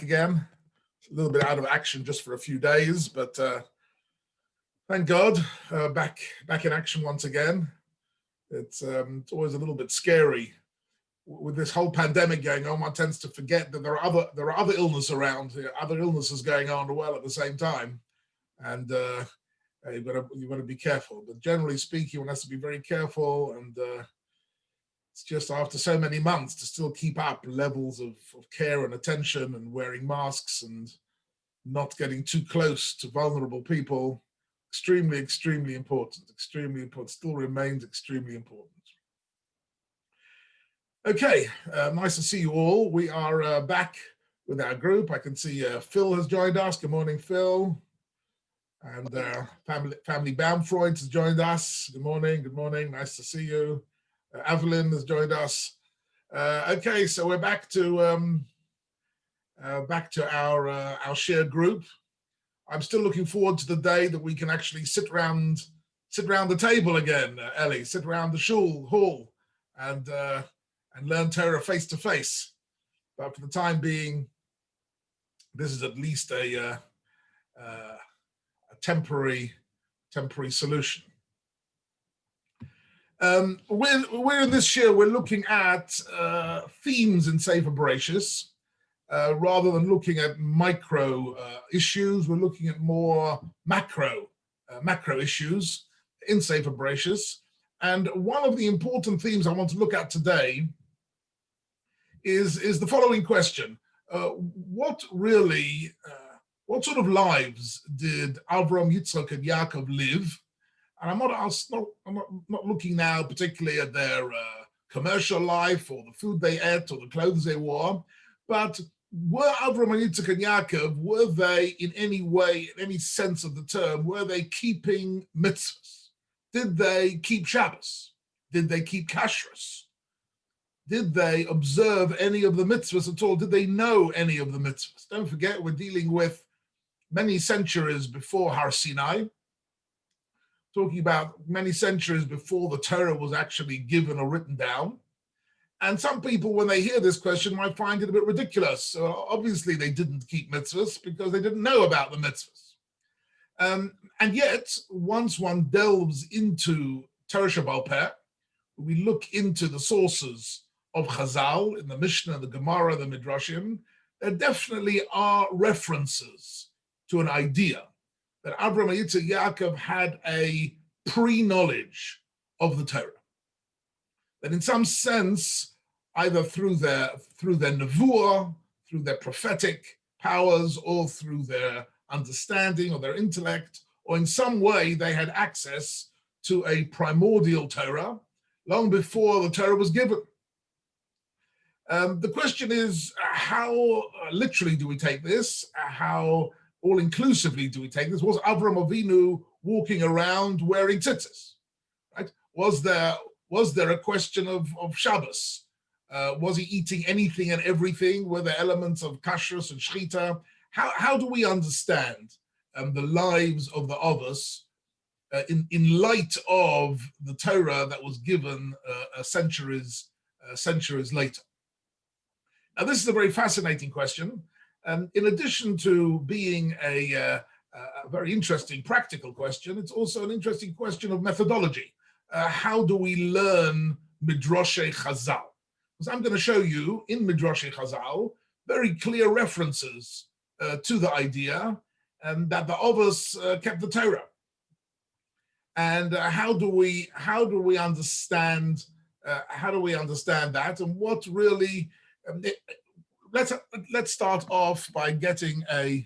again. A little bit out of action just for a few days, but thank God, back in action once again. It's always a little bit scary with this whole pandemic going on. One tends to forget that there are other illnesses around, other illnesses going on as well at the same time, and you've got to be careful. But generally speaking, one has to be very careful, and it's just after so many months to still keep up levels of care and attention and wearing masks and not getting too close to vulnerable people. Extremely, extremely important. Extremely important. Still remains extremely important. Okay, nice to see you all. We are back with our group. I can see Phil has joined us. Good morning, Phil. And family Baumfreund has joined us. Good morning. Good morning. Nice to see you. Evelyn has joined us. Okay, so we're back to our shared group. I'm still looking forward to the day that we can actually sit around the table again, Ellie. Sit around the shul hall and learn Torah face to face. But for the time being, this is at least a temporary solution. We're in this year, we're looking at themes in Sefer Bereshis. Rather than looking at micro issues, we're looking at more macro issues in Sefer Bereshis. And one of the important themes I want to look at today is the following question. What sort of lives did Avram, Yitzchak, and Yaakov live? And I'm not looking now particularly at their commercial life or the food they ate or the clothes they wore, but were Avram and Yitzchak and Yaakov, were they in any way, in any sense of the term, were they keeping mitzvahs? Did they keep Shabbos? Did they keep kashrus? Did they observe any of the mitzvahs at all? Did they know any of the mitzvahs? Don't forget, we're dealing with many centuries before Har Sinai, talking about many centuries before the Torah was actually given or written down. And some people, when they hear this question, might find it a bit ridiculous. Obviously, they didn't keep mitzvahs because they didn't know about the mitzvahs. And yet, once one delves into Torah Shebaal Peh, we look into the sources of Chazal in the Mishnah, the Gemara, the Midrashim, there definitely are references to an idea that Avraham and Yitzchak Yaakov had a pre-knowledge of the Torah. That in some sense, either through their nevuah, through their prophetic powers, or through their understanding or their intellect, or in some way they had access to a primordial Torah long before the Torah was given. The question is, how literally do we take this? How all-inclusively do we take this? Was Avram Avinu walking around wearing tzitzis? Right? Was there a question of Shabbos? Was he eating anything and everything? Were there elements of kashrus and shchita? How do we understand the lives of the Avos in light of the Torah that was given centuries later? Now, this is a very fascinating question. In addition to being a very interesting practical question, it's also an interesting question of methodology. How do we learn Midrashei Chazal? Because I'm going to show you in Midrashei Chazal very clear references to the idea that the Avos kept the Torah. And how do we understand that, and what really? Let's start off by getting I'm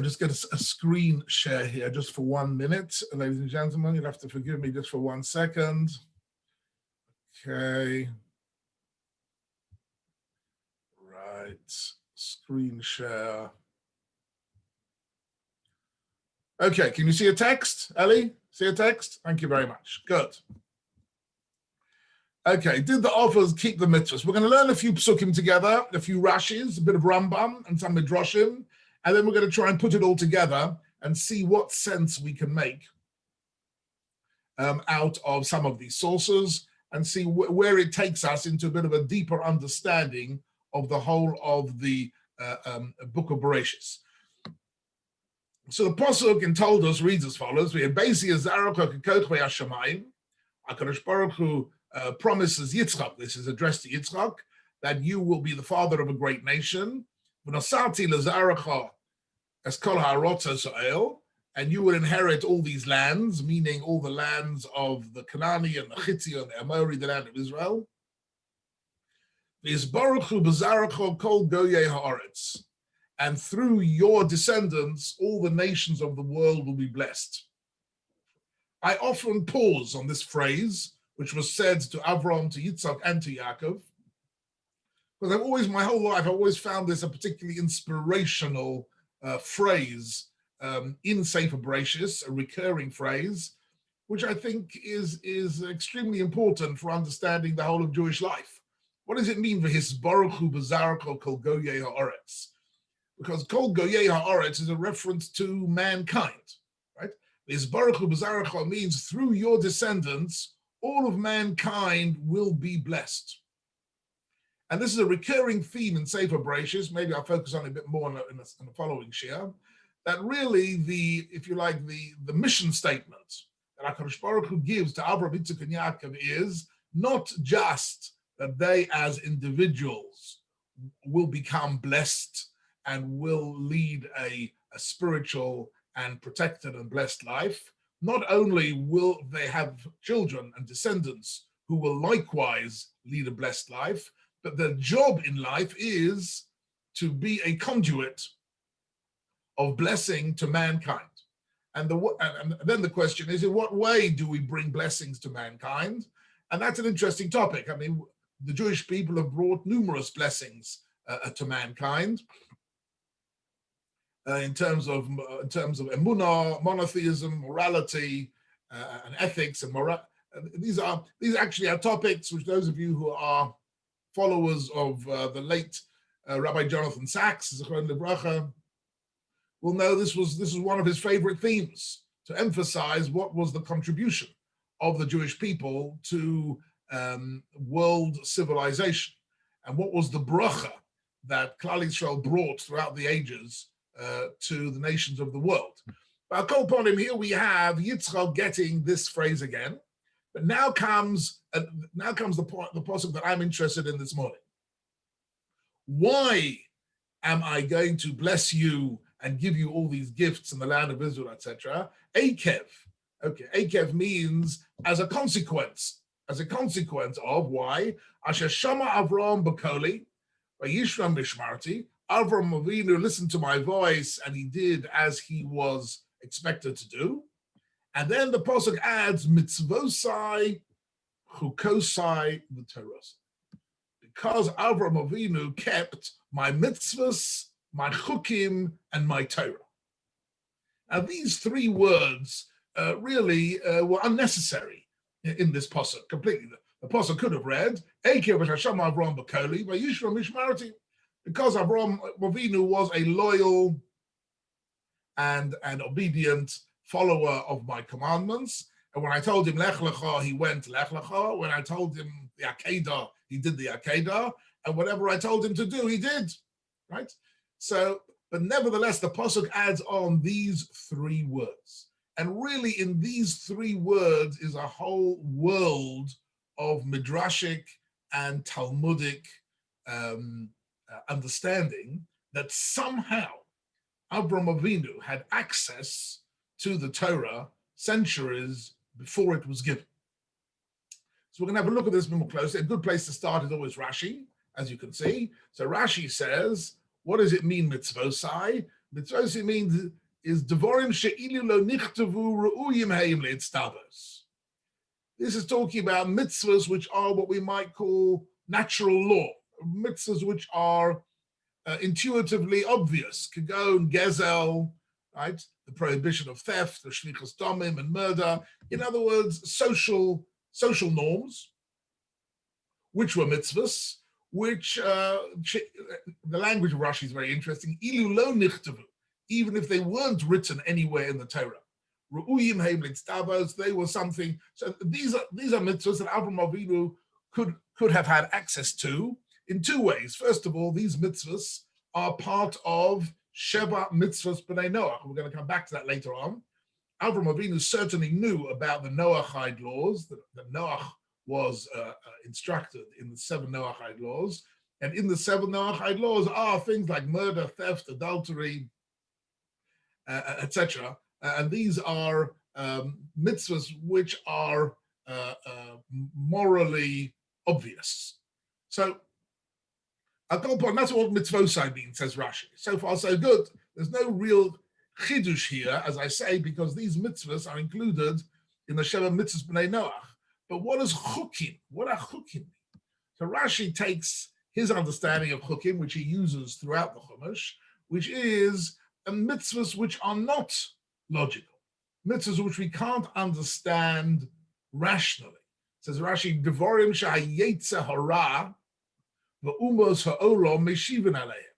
just getting a screen share here just for 1 minute. Ladies and gentlemen, you'll have to forgive me just for 1 second. Okay. Right, screen share. Okay, can you see a text, Ellie? See a text? Thank you very much. Good. Okay, did the Avos keep the mitzvahs? We're going to learn a few psukim together, a few Rashis, a bit of Rambam, and some Midrashim, and then we're going to try and put it all together and see what sense we can make out of some of these sources and see where it takes us into a bit of a deeper understanding of the whole of the book of Bereshis. So the Pasuk in Toldos reads as follows: HaKadosh Baruch Hu promises Yitzchak, this is addressed to Yitzchak, that you will be the father of a great nation. And you will inherit all these lands, meaning all the lands of the Canaanite and the Hittite and the Amori, the land of Israel. And through your descendants, all the nations of the world will be blessed. I often pause on this phrase, which was said to Avram, to Yitzchak, and to Yaakov, because my whole life, I've always found this a particularly inspirational phrase in Sefer Bereshis, a recurring phrase, which I think is extremely important for understanding the whole of Jewish life. What does it mean for Hisbaruchu B'Zarko Kol Goyei Ha'aretz? Because Kol Goyei Ha'aretz is a reference to mankind, right? Hisbaruchu B'Zarko means through your descendants, all of mankind will be blessed. And this is a recurring theme in Sefer Bereshis. Maybe I'll focus on it a bit more in the following share. That really the mission statement that HaKadosh Baruch Hu gives to Avraham, Yitzchak, and Yaakov is not just that they as individuals will become blessed and will lead a spiritual and protected and blessed life. Not only will they have children and descendants who will likewise lead a blessed life, but their job in life is to be a conduit of blessing to mankind. And then the question is, in what way do we bring blessings to mankind? And that's an interesting topic. I mean, the Jewish people have brought numerous blessings to mankind in terms of emunah, monotheism, morality, and ethics, and these actually are topics which those of you who are followers of the late Rabbi Jonathan Sachs, Zichron Livracha, will know this was one of his favorite themes, to emphasize what was the contribution of the Jewish people to world civilization, and what was the bracha that Klal Yisrael brought throughout the ages to the nations of the world. But I'll upon him, here we have Yitzchak getting this phrase again, but now comes the pasuk that I'm interested in this morning. Why am I going to bless you and give you all these gifts in the land of Israel, etc.? Akev. Okay, Akev means as a consequence of why? Asher Shama Avram Bakoli, Vayishram Mishmarti. Avram Avinu listened to my voice and he did as he was expected to do. And then the pasuk adds mitzvosai, chukosai, v'toros. Because Avram Avinu kept my mitzvahs, my chukim, and my Torah. Now these three words really were unnecessary in this pasuk completely. The pasuk could have read, Ekev Hashem Avram Bakoli, Vayishram Mishmarti, because Avram Avinu was a loyal and obedient follower of my commandments. And when I told him Lech Lecha, he went Lech Lecha. When I told him the Akedah, he did the Akedah. And whatever I told him to do, he did. Right? So, but nevertheless, the pasuk adds on these three words. And really in these three words is a whole world of midrashic and Talmudic understanding that somehow Avram Avinu had access to the Torah centuries before it was given. So we're going to have a look at this a bit more closely. A good place to start is always Rashi, as you can see. So Rashi says, what does it mean, mitzvosai? Mitzvosai means is devorim she'ilu lo nichtavu ru'uyim heim le'etztavos. This is talking about mitzvahs which are what we might call natural law, mitzvahs which are intuitively obvious, kagon, gezel, right? The prohibition of theft, the shlichus damim, and murder. In other words, social norms, which were mitzvahs, which the language of Rashi is very interesting. Ilu lo nichtavu, even if they weren't written anywhere in the Torah. Ru'uyim heim le'etztavos, they were something. So these are mitzvahs that Avram Avinu could have had access to, in two ways. First of all, these mitzvahs are part of Sheva mitzvahs b'nei Noach. We're going to come back to that later on. Avram Avinu certainly knew about the Noachide laws, that Noach was instructed in the 7 Noachide laws. And in the 7 Noachide laws are things like murder, theft, adultery, etc. And these are mitzvahs which are morally obvious. So, that's what mitzvosai means, says Rashi. So far, so good. There's no real chidush here, as I say, because these mitzvahs are included in the Sheva mitzvahs b'nei Noach. But what is chukim? What are chukim mean? So Rashi takes his understanding of chukim, which he uses throughout the Chumash, which is mitzvahs which are not logical, mitzvahs which we can't understand rationally. Says Rashi, Devorim sha'yetze hara v'umos ha'olam meshivin aleim.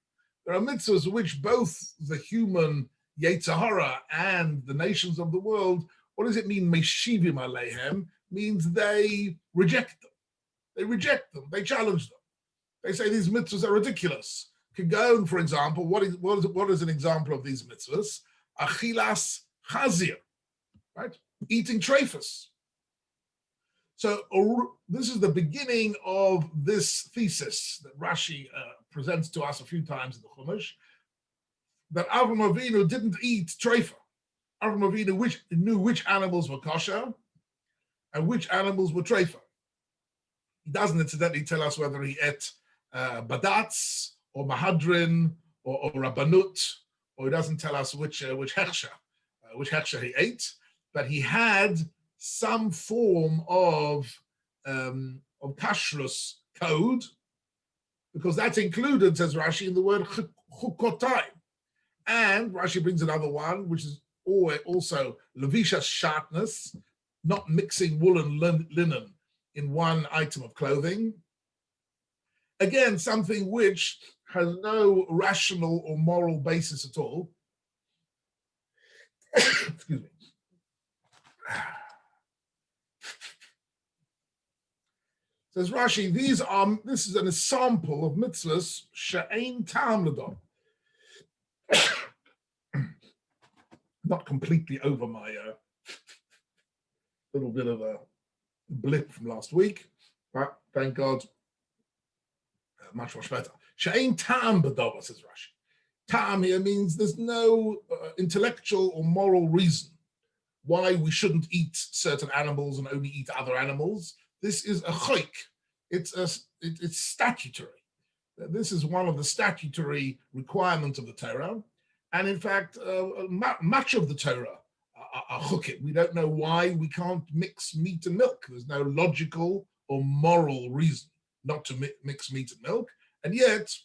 There are mitzvahs which both the human yetzer hara and the nations of the world, what does it mean, meshivim aleim? Means they reject them. They reject them. They challenge them. They say these mitzvahs are ridiculous. Kagon, for example, what is an example of these mitzvahs? Achilas chazir, right? Eating trephus. So this is the beginning of this thesis that Rashi presents to us a few times in the Chumash, that Avram Avinu didn't eat treifa. Avram Avinu knew which animals were kosher and which animals were treifa. He doesn't incidentally tell us whether he ate badatz or mahadrin or rabbanut, or he doesn't tell us which hechsher he ate, but he had some form of kashrus code, because that's included, says Rashi, in the word chukotai. And Rashi brings another one, which is also levisha shatness, not mixing wool and linen in one item of clothing. Again, something which has no rational or moral basis at all. Excuse me. Says Rashi, this is an example of mitzvahs she'ein ta'am l'dom. Not completely over my little bit of a blip from last week, but thank God, much better. She'ein ta'am b'dova, says Rashi. Ta'am here means there's no intellectual or moral reason why we shouldn't eat certain animals and only eat other animals. This is a chayk. It's statutory. This is one of the statutory requirements of the Torah. And in fact, much of the Torah are chukim. We don't know why we can't mix meat and milk. There's no logical or moral reason not to mix meat and milk. And yet,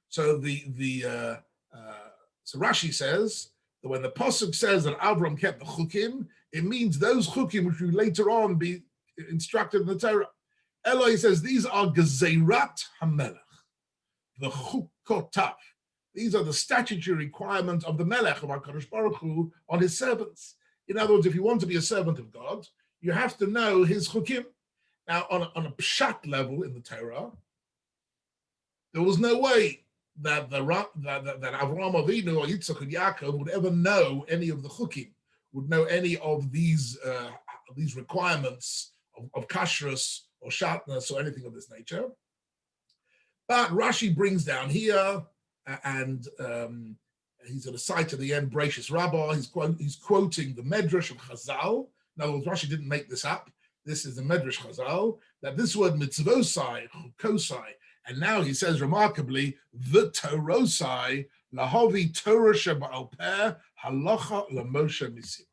so so Rashi says that when the pasuk says that Avram kept the chukim, it means those chukim which will later on be instructed in the Torah. Eloi says these are gezeirat hamelech, the chukotav. These are the statutory requirements of the melech of HaKadosh Baruch Hu on his servants. In other words, if you want to be a servant of God, you have to know his chukim. Now, on a pshat level in the Torah, there was no way that Avraham Avinu or Yitzchak and Yaakov would ever know any of the chukim, would know any of these requirements of kashrus or shatnus or anything of this nature. But Rashi brings down here, and he's going to cite at the end Bereishis Rabbah. He's quoting the Medrash of Chazal. In other words, Rashi didn't make this up. This is the Medrash Chazal, that this word mitzvosai, chukosai, and now he says remarkably, the Torosai, lahavi Torah sheba'al peh, halacha lemoshe misim.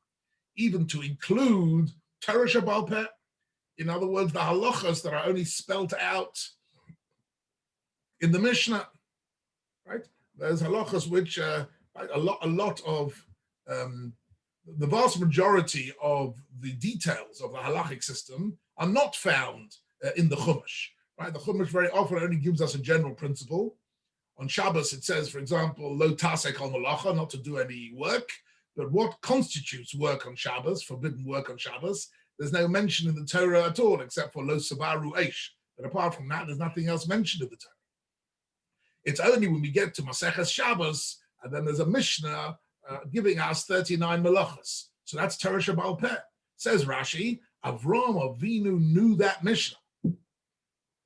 Even to include Torah sheba'al peh, in other words, the halachas that are only spelt out in the Mishnah, right? There's halachas which a lot of the vast majority of the details of the halachic system are not found in the Chumash, right? The Chumash very often only gives us a general principle. On Shabbos, it says, for example, lo tasek al malacha, not to do any work. But what constitutes work on Shabbos, forbidden work on Shabbos? There's no mention in the Torah at all, except for lo sabaru eish. But apart from that, there's nothing else mentioned in the Torah. It's only when we get to Maseches Shabbos, and then there's a Mishnah giving us 39 melachos. So that's Torah Shebaal Peh. Says Rashi, Avram Avinu knew that Mishnah,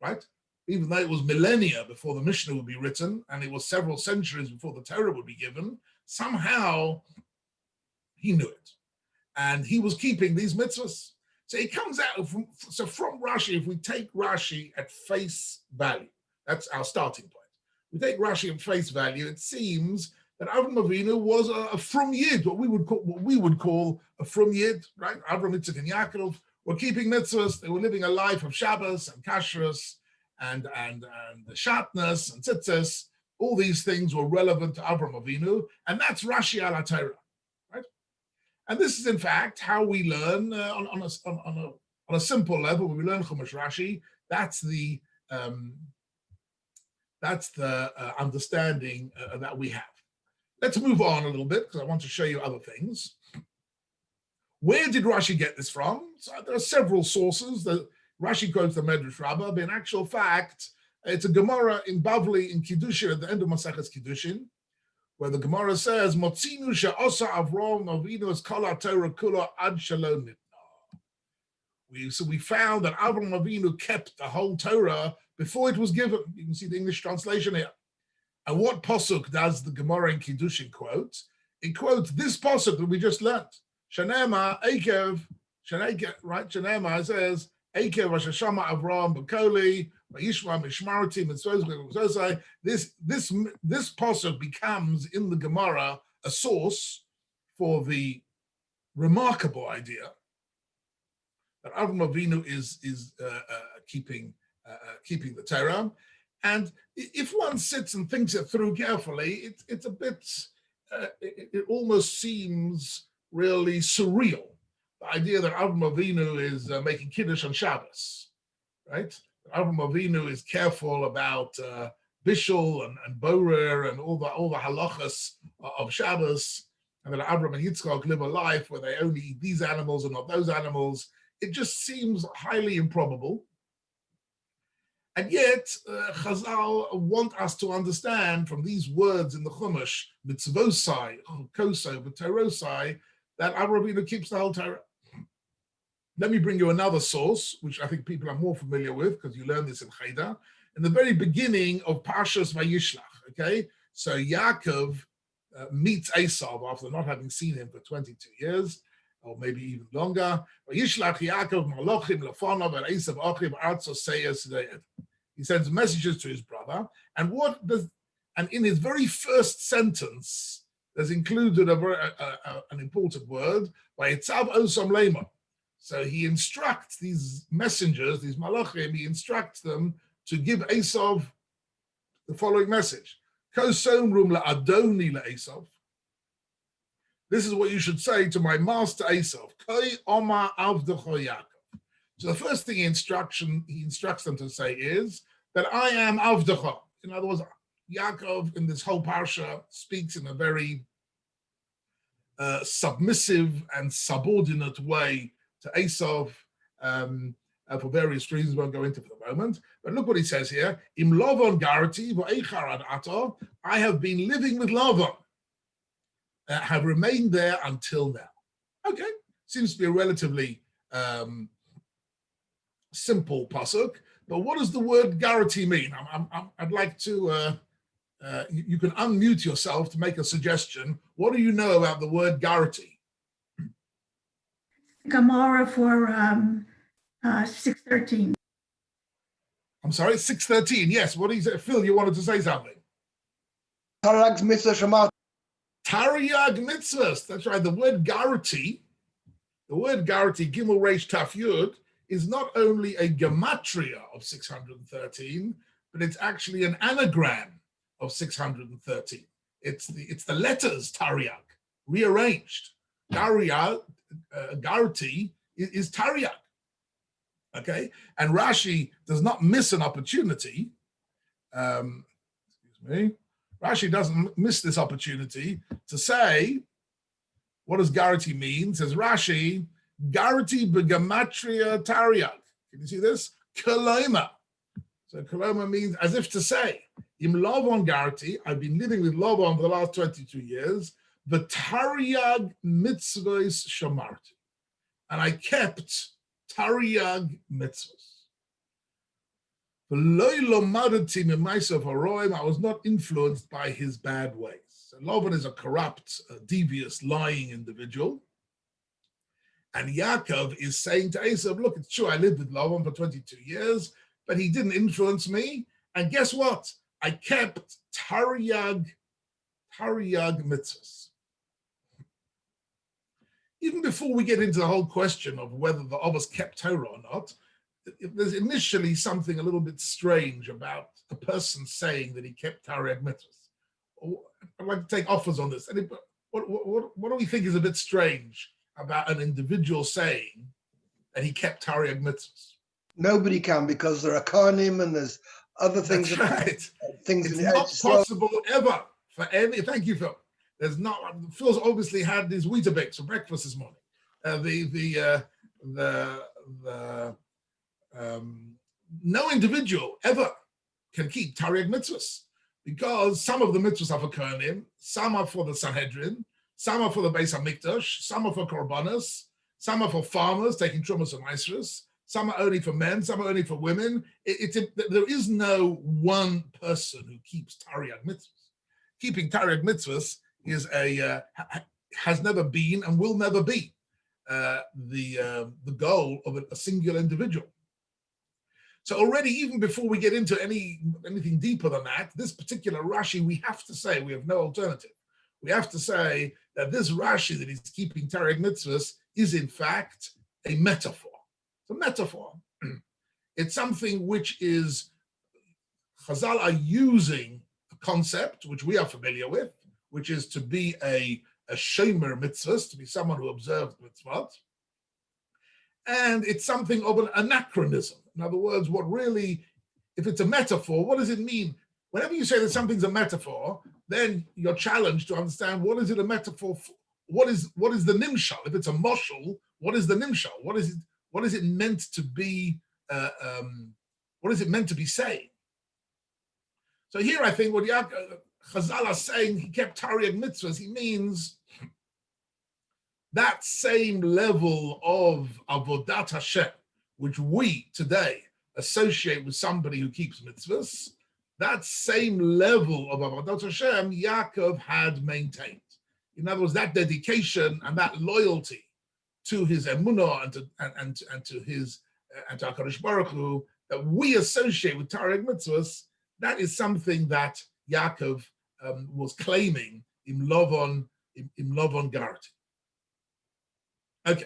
right? Even though it was millennia before the Mishnah would be written, and it was several centuries before the Torah would be given, somehow he knew it. And he was keeping these mitzvahs. So it comes out from Rashi, if we take Rashi at face value, that's our starting point. We take Rashi at face value, it seems that Avram Avinu was a frum yid, what we would call a frum yid, right? Avram, Yitzchak, and Yaakov were keeping mitzvahs. They were living a life of Shabbos and kashrus and the shatnez and tzitzis. All these things were relevant to Avram Avinu, and that's Rashi al Torah, right? And this is in fact how we learn on a simple level. When we learn Chumash Rashi, that's the understanding that we have. Let's move on a little bit because I want to show you other things. Where did Rashi get this from? So there are several sources. Rashi quotes the Medrash Rabbah, but in actual fact, it's a Gemara in Bavli in Kiddushin at the end of Maseches Kiddushin, where the Gemara says, "Motzinu she'osa Avram Avinu es kol haTorah kula ad shelo nitna." So we found that Avram Avinu kept the whole Torah before it was given. You can see the English translation here. And what pasuk does the Gemara in Kiddushin quote? It quotes this pasuk that we just learned. Shanema Ekev, right? Shanema says, Ekev Hashashama Avram B'Koli, Vayishma Mishmarti Mitzvosai. This pasuk becomes in the Gemara a source for the remarkable idea that Avram Avinu is keeping the Torah. And if one sits and thinks it through carefully, it's a bit, it almost seems really surreal. The idea that Avram Avinu is making Kiddush on Shabbos, right? Avram Avinu is careful about Bishul and Borer and all the halachas of Shabbos, and that Avram and Yitzchak live a life where they only eat these animals and not those animals. It just seems highly improbable. And yet, Chazal want us to understand from these words in the Chumash, mitzvosai, koso, v'terosai, that Avram Avinu keeps the whole Torah. Let me bring you another source, which I think people are more familiar with, because you learn this in Cheder. In the very beginning of Parshas Vayishlach, okay? So Yaakov meets Esav after not having seen him for 22 years, or maybe even longer. Vayishlach Yaakov malochim lefonav and Esav achim artzo seyes de'ed. He sends messages to his brother, and in his very first sentence, there's included an important word, Vayitzav osam lema. So he instructs these messengers, these malachim, he instructs them to give Esav the following message. Kosom rum la'adoni la'Esav. This is what you should say to my master Esav. Koi oma avdecho Yaakov. So the first thing he instructs them to say is that I am avdecha. In other words, Yaakov in this whole parsha speaks in a very submissive and subordinate way to Esav for various reasons. Won't go into for the moment. But look what he says here: Im Lavan garati v'eichar ad ato. I have been living with Lavan, have remained there until now. Okay, seems to be a relatively simple pasuk, but what does the word garati mean? I'd like to, you can unmute yourself to make a suggestion. What do you know about the word garati? Gemara for 6:13. I'm sorry, 6:13. Yes, what is it? Phil, you wanted to say something. Tarag mitzvah shema. Taryag mitzvahs. That's right. The word garati, Gimel Reish Taf Yud, is not only a gematria of 613, but it's actually an anagram of 613. It's the letters Taryag rearranged. Garati is Taryag. Okay, and Rashi does not miss an opportunity. Rashi doesn't miss this opportunity to say, what does Garati mean? Says Rashi, Garati begematria Taryag. Can you see this? Kalaima. So Koloma means as if to say, Im Lovon Garti, I've been living with Lovon for the last 22 years, the Taryag mitzvahs shamarti. And I kept Taryag mitzvahs. I was not influenced by his bad ways. So Lavan is a corrupt, devious, lying individual. And Yaakov is saying to Esav, look, it's true, I lived with Lavan for 22 years, but he didn't influence me. And guess what? I kept Taryag mitzvahs. Even before we get into the whole question of whether the Avos kept Torah or not, there's initially something a little bit strange about a person saying that he kept Taryag mitzvahs. I'd like to take offers on this. What do we think is a bit strange about an individual saying that he kept Taryag mitzvahs? Nobody can, because there are Kohanim and there's other things. That's right. Things it's not possible ever for any. Thank you, Phil. There's not. Phil's obviously had these Weetabix for breakfast this morning. No individual ever can keep Taryag mitzvahs, because some of the mitzvahs are for Kohanim, some are for the Sanhedrin, some are for the Beis HaMikdash, some are for Korbanos, some are for farmers taking Trumas and Maasros, some are only for men, some are only for women. There is no one person who keeps Taryag mitzvahs. Keeping Taryag mitzvahs is has never been and will never be the goal of a singular individual. So already, even before we get into anything deeper than that, this particular Rashi, we have to say, we have no alternative. We have to say that this Rashi that he's keeping Taryag mitzvahs is in fact a metaphor. It's a metaphor. It's something which is, Chazal are using a concept which we are familiar with, which is to be a shomer mitzvahs, to be someone who observed mitzvot. And it's something of an anachronism. In other words, what really, if it's a metaphor, what does it mean? Whenever you say that something's a metaphor, then you're challenged to understand what is it a metaphor for? What is the nimshal? If it's a moshel, what is the nimshal? What is it meant to be? What is it meant to be saying? So here, I think what Chazal are saying, he kept Taryag mitzvahs. He means that same level of avodat Hashem, which we today associate with somebody who keeps mitzvahs, that same level of avodat Hashem, Yaakov had maintained. In other words, that dedication and that loyalty to his emunah and to his and to HaKadosh Baruch Hu that we associate with Taryag mitzvahs, that is something that Yaakov was claiming in Lovon Garti. Okay.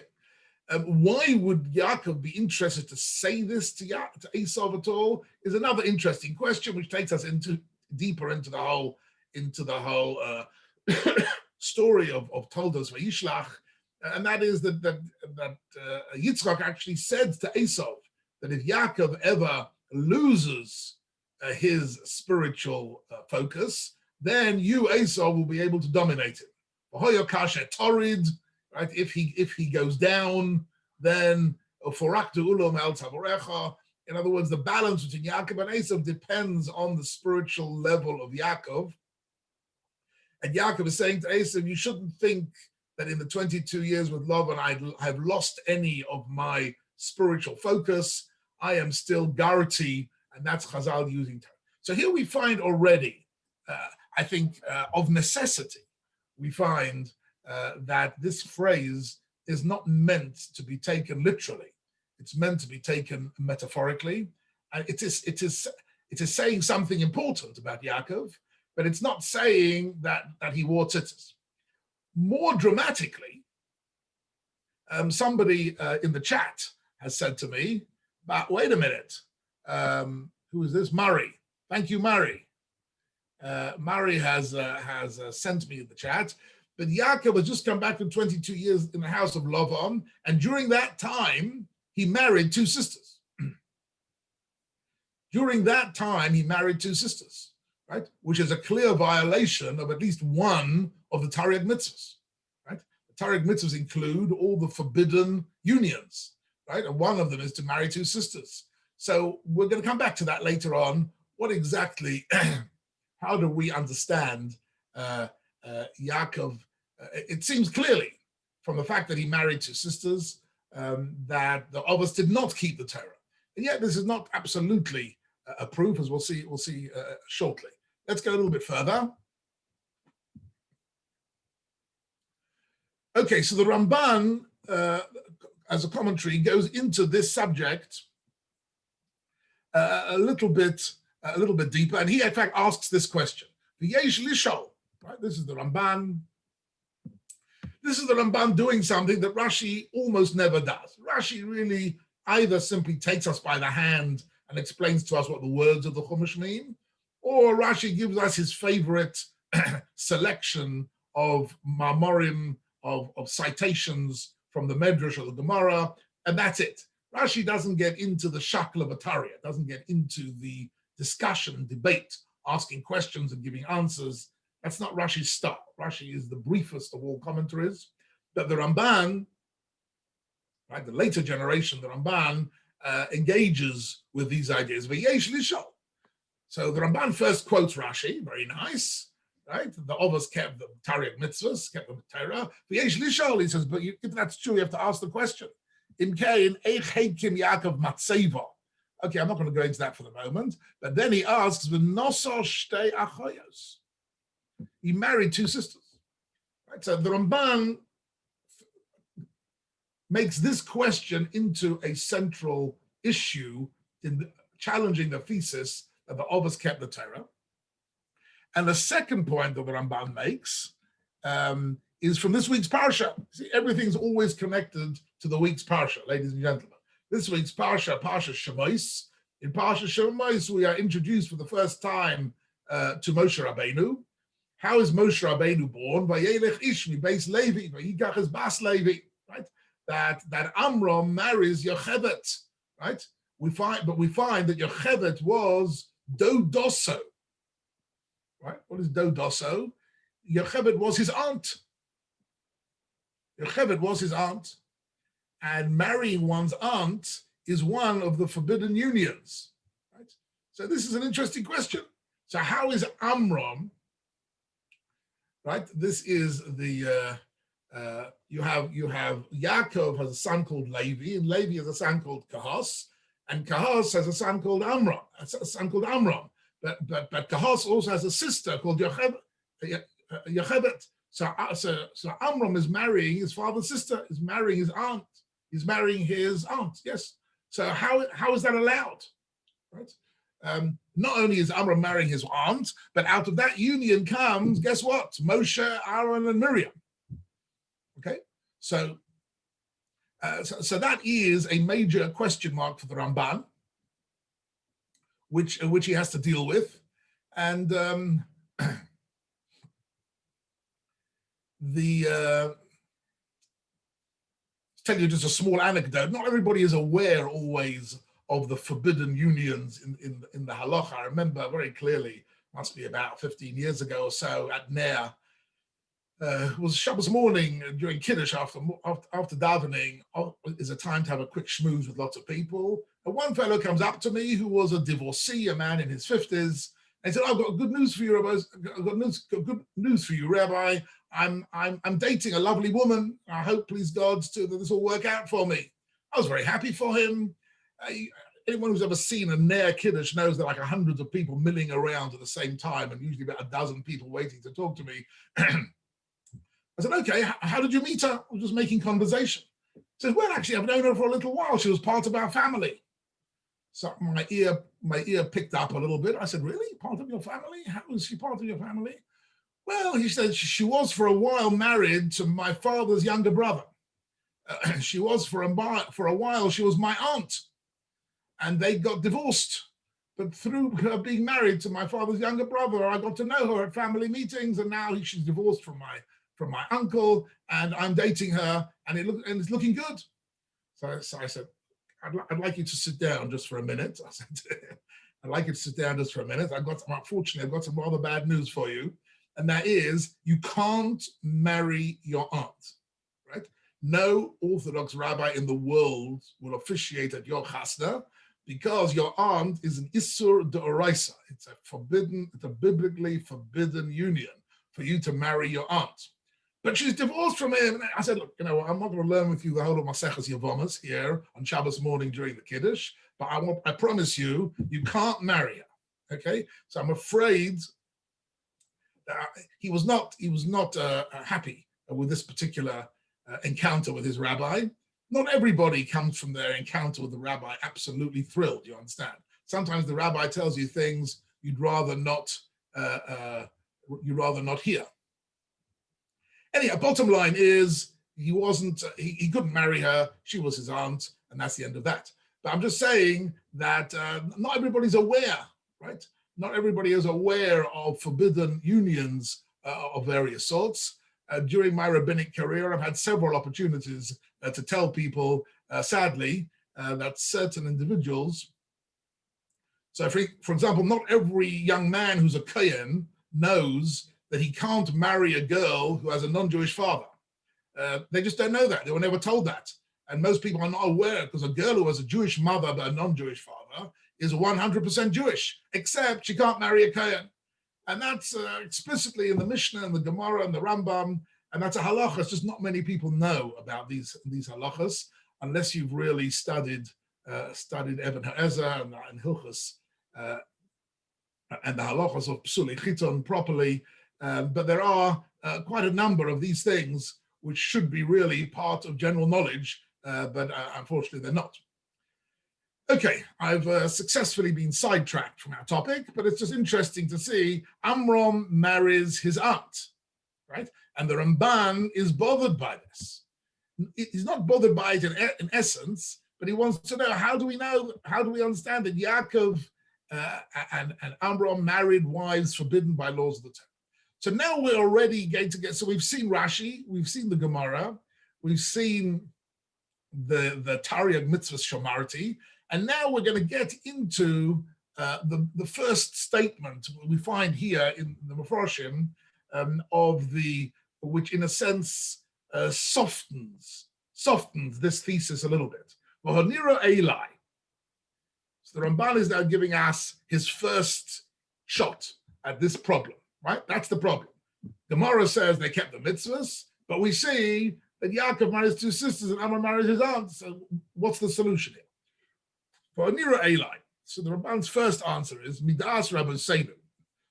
Why would Yaakov be interested to say this to Esau at all is another interesting question, which takes us deeper into the whole story of Toldos Vayishlach, and that is that Yitzchak actually said to Esau that if Yaakov ever loses his spiritual focus, then you, Esau, will be able to dominate him. Right? If he goes down, then in other words, the balance between Yaakov and Esau depends on the spiritual level of Yaakov. And Yaakov is saying to Esau, you shouldn't think that in the 22 years with Lavan I've lost any of my spiritual focus. I am still Garti, and that's Chazal using time. So here we find already, I think, of necessity, we find that this phrase is not meant to be taken literally. It's meant to be taken metaphorically. It is saying something important about Yaakov, but it's not saying that he wore tzitzis. More dramatically, somebody in the chat has said to me, but wait a minute, who is this? Murray. Thank you, Murray. Murray has sent me in the chat. But Yaakov has just come back from 22 years in the house of Lavan, and during that time, he married two sisters. During that time, he married two sisters, right? Which is a clear violation of at least one of the Taryag mitzvahs, right? The Taryag mitzvahs include all the forbidden unions, right? And one of them is to marry two sisters. So we're going to come back to that later on. What exactly, how do we understand Yaakov? It seems clearly from the fact that he married two sisters that the others did not keep the Torah. And yet this is not absolutely a proof, as we'll see shortly. Let's go a little bit further. Okay, so the Ramban, as a commentary, goes into this subject a little bit deeper, and he in fact asks this question: "V'yesh lishol." Right, this is the Ramban. This is the Ramban doing something that Rashi almost never does. Rashi really either simply takes us by the hand and explains to us what the words of the Chumash mean, or Rashi gives us his favorite selection of mamorim, of citations from the Medrash or the Gemara, and that's it. Rashi doesn't get into the shakla of Ataria, doesn't get into the discussion, debate, asking questions and giving answers. That's not Rashi's style. Rashi is the briefest of all commentaries. But the Ramban, right, the later generation, the Ramban engages with these ideas. V'yesh lishol. So the Ramban first quotes Rashi, very nice, right? The others kept the Tariq mitzvahs, kept the Torah. V'yesh lishol, he says, but if that's true, you have to ask the question. Imkein eich heikim Yaakov matzeva. Okay, I'm not going to go into that for the moment. But then he asks, v'nosor shtei achoyos. He married two sisters. Right? So the Ramban makes this question into a central issue in challenging the thesis that the others kept the Torah. And the second point that the Ramban makes is from this week's parsha. See, everything's always connected to the week's parsha, ladies and gentlemen. This week's parsha, Parsha Shemos. In Parsha Shemos, we are introduced for the first time to Moshe Rabbeinu. How is Moshe Rabbeinu born? Vayelech ish mibeis Levi, vayigach es bas Levi. Right? That Amram marries Yocheved. Right? We find that Yocheved was Dodoso. Right? What is Dodoso? Yocheved was his aunt. Yocheved was his aunt, and marrying one's aunt is one of the forbidden unions. Right? So this is an interesting question. So how is Amram? Right. This is the you have Yaakov has a son called Levi, and Levi has a son called Kahos, and Kahos has a son called Amram. But Kahos also has a sister called Yocheved. So Amram is marrying his father's sister, is marrying his aunt. He's marrying his aunt. Yes. So how is that allowed? Right. Not only is Amram marrying his aunt, but out of that union comes, guess what? Moshe, Aaron, and Miriam. Okay, so that is a major question mark for the Ramban, which he has to deal with, and tell you just a small anecdote. Not everybody is aware always of the forbidden unions in the halacha. I remember very clearly, must be about 15 years ago or so, at Ner. It was Shabbos morning during Kiddush after davening. Is a time to have a quick schmooze with lots of people. And one fellow comes up to me who was a divorcee, a man in his 50s, and he said, "I've got good news for you, Rabbi. I've got good news for you, Rabbi. I'm dating a lovely woman. I hope, please God, that this will work out for me." I was very happy for him. Anyone who's ever seen a Ner Kiddush knows there are like hundreds of people milling around at the same time, and usually about a dozen people waiting to talk to me. I said, "Okay, how did you meet her?" I was just making conversation. He said, "Well, actually, I've known her for a little while. She was part of our family." So my ear picked up a little bit. I said, "Really? Part of your family? How is she part of your family?" "Well," he said, "she was for a while married to my father's younger brother. She was for a while, she was my aunt. And they got divorced. But through her being married to my father's younger brother, I got to know her at family meetings, and now she's divorced from my uncle, and I'm dating her, and it's looking good." So I said, I'd like you to sit down just for a minute. I said, "I'd like you to sit down just for a minute. Unfortunately, I've got some rather bad news for you. And that is, you can't marry your aunt, right? No Orthodox rabbi in the world will officiate at your chasna, because your aunt is an Issur D'Oraisa. It's a biblically forbidden union for you to marry your aunt. But she's divorced from him. And I said, look, I'm not going to learn with you the whole of Maseches Yevamos here on Shabbos morning during the Kiddush, but I promise you, you can't marry her. Okay? So I'm afraid he was not happy with this particular encounter with his rabbi. Not everybody comes from their encounter with the rabbi absolutely thrilled, you understand? Sometimes the rabbi tells you things you'd rather not hear. Anyhow, bottom line is he couldn't marry her. She was his aunt, and that's the end of that. But I'm just saying that not everybody's aware, right? Not everybody is aware of forbidden unions of various sorts. During my rabbinic career, I've had several opportunities to tell people, sadly, that certain individuals. So, for example, not every young man who's a kohen knows that he can't marry a girl who has a non-Jewish father. They just don't know that. They were never told that. And most people are not aware, because a girl who has a Jewish mother but a non-Jewish father is 100% Jewish, except she can't marry a kohen. And that's explicitly in the Mishnah and the Gemara and the Rambam, and that's a halacha. It's just not many people know about these halachas unless you've really studied Eben Ha'ezer and Hilchos and the halachas of Psuli Chiton properly. But there are quite a number of these things which should be really part of general knowledge, but unfortunately they're not. Okay, I've successfully been sidetracked from our topic, but it's just interesting to see Amram marries his aunt, right? And the Ramban is bothered by this. He's not bothered by it in essence, but he wants to know, how do we understand that Yaakov and Amram married wives forbidden by laws of the Torah? So now we're already going to so we've seen Rashi, we've seen the Gemara, we've seen the Tariag Mitzvah Shomarti, and now we're going to get into the first statement we find here in the Mefarshim which in a sense softens this thesis a little bit. V'honira Eli. So the Ramban is now giving us his first shot at this problem, right? That's the problem. Gemara says they kept the mitzvahs, but we see that Yaakov married his two sisters and Amram married his aunt. So what's the solution here? For Nira Eli, so the Ramban's first answer is Midas Rabbeinu.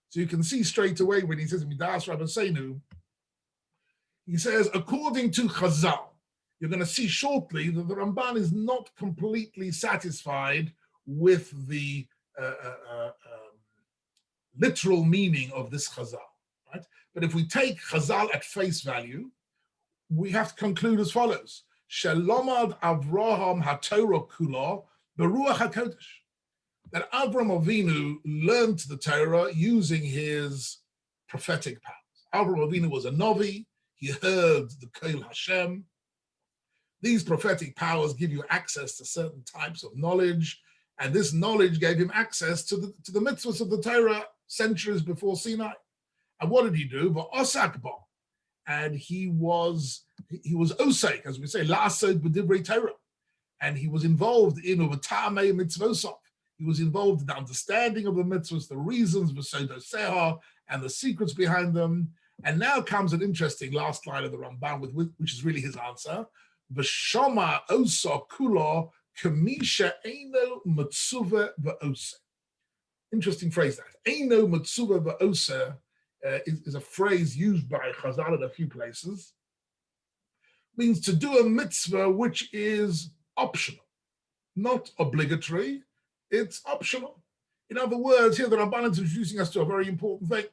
So you can see straight away when he says Midas Rabbeinu, he says, according to Chazal, you're going to see shortly that the Ramban is not completely satisfied with the literal meaning of this Chazal, right? But if we take Chazal at face value, we have to conclude as follows: Shalomad Avraham HaTorah Kula Beruach HaKodesh. That Avram Avinu learned the Torah using his prophetic powers. Avram Avinu was a Novi. He heard the Kol Hashem. These prophetic powers give you access to certain types of knowledge, and this knowledge gave him access to the mitzvahs of the Torah centuries before Sinai. And what did he do? V'osak ba. And he was osek, as we say, la'asod b'divrei Torah. And he was involved in uvatame mitzvosov. He was involved in the understanding of the mitzvahs, the reasons, v'sodo seha, and the secrets behind them. And now comes an interesting last line of the Ramban, which is really his answer. V'shoma osa kula kamisha eino matzuva v'ose. Interesting phrase that. Eino matzuva v'ose is a phrase used by Chazal in a few places. Means to do a mitzvah which is optional, not obligatory. It's optional. In other words, here the Ramban is introducing us to a very important thing.